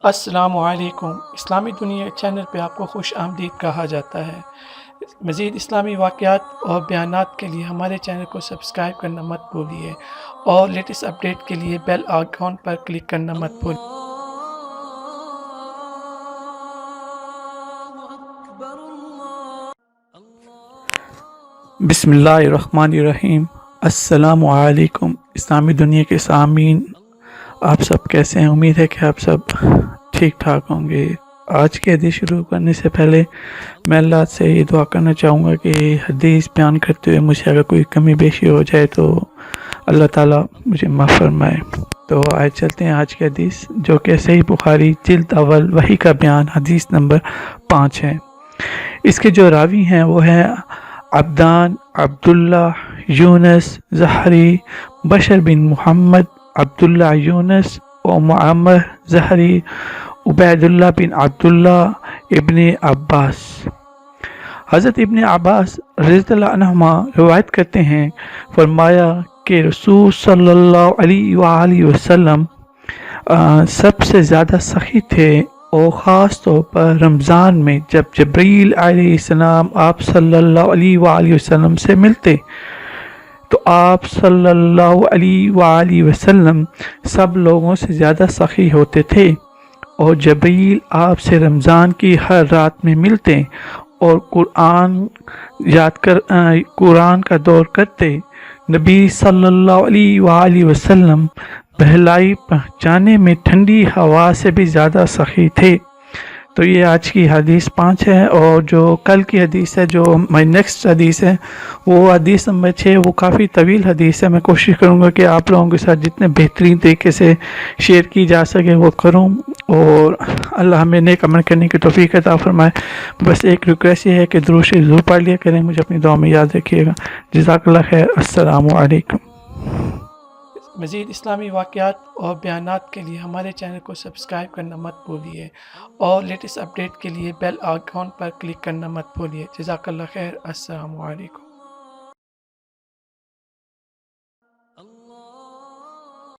السلام علیکم۔ اسلامی دنیا چینل پہ آپ کو خوش آمدید کہا جاتا ہے۔ مزید اسلامی واقعات اور بیانات کے لیے ہمارے چینل کو سبسکرائب کرنا مت بھولیے اور لیٹسٹ اپڈیٹ کے لیے بیل آئیکن پر کلک کرنا مت بھولیے۔ بسم اللہ الرحمن الرحیم۔ السلام علیکم اسلامی دنیا کے سامعین، آپ سب کیسے ہیں؟ امید ہے کہ آپ سب ٹھیک ٹھاک ہوں گے۔ آج کی حدیث شروع کرنے سے پہلے میں اللہ سے یہ دعا کرنا چاہوں گا کہ حدیث بیان کرتے ہوئے مجھے اگر کوئی کمی بیشی ہو جائے تو اللہ تعالیٰ مجھے معاف فرمائے۔ تو آج چلتے ہیں آج کی حدیث، جو کہ صحیح بخاری جلد اول وحی کا بیان حدیث نمبر 5 ہے۔ اس کے جو راوی ہیں وہ ہیں عبدان، عبداللہ، یونس زہری، بشر بن محمد، عبداللہ یونس و معمر زہری، عبید اللہ بن عبداللہ ابن عباس۔ حضرت ابن عباس رضی اللہ عنہما روایت کرتے ہیں، فرمایا کہ رسول صلی اللہ علیہ وآلہ وسلم سب سے زیادہ سخی تھے، اور خاص طور پر رمضان میں جب جبرائیل علیہ السلام آپ صلی اللہ علیہ وآلہ وسلم سے ملتے تو آپ صلی اللہ علیہ وآلہ وسلم سب لوگوں سے زیادہ سخی ہوتے تھے، اور جبرائیل آپ سے رمضان کی ہر رات میں ملتے اور قرآن کا دور کرتے۔ نبی صلی اللہ علیہ وآلہ وسلم بہلائی پہنچانے میں ٹھنڈی ہوا سے بھی زیادہ سخی تھے۔ تو یہ آج کی حدیث 5 ہے، اور جو کل کی حدیث ہے، جو ہماری نیکسٹ حدیث ہے، وہ حدیث نمبر 6، وہ کافی طویل حدیث ہے۔ میں کوشش کروں گا کہ آپ لوگوں کے ساتھ جتنے بہترین طریقے سے شیئر کی جا سکے وہ کروں، اور اللہ ہمیں نیک عمل کرنے کی توفیق عطا فرمائے۔ بس ایک ریکویسٹ یہ ہے کہ درود شریف ضرور پڑھ لیا کریں، مجھے اپنی دعا میں یاد رکھیے گا۔ جزاک اللہ خیر۔ السلام علیکم۔ مزید اسلامی واقعات اور بیانات کے لیے ہمارے چینل کو سبسکرائب کرنا مت بھولیے اور لیٹسٹ اپڈیٹ کے لیے بیل آئیکن پر کلک کرنا مت بھولیے۔ جزاک اللہ خیر۔ السلام علیکم۔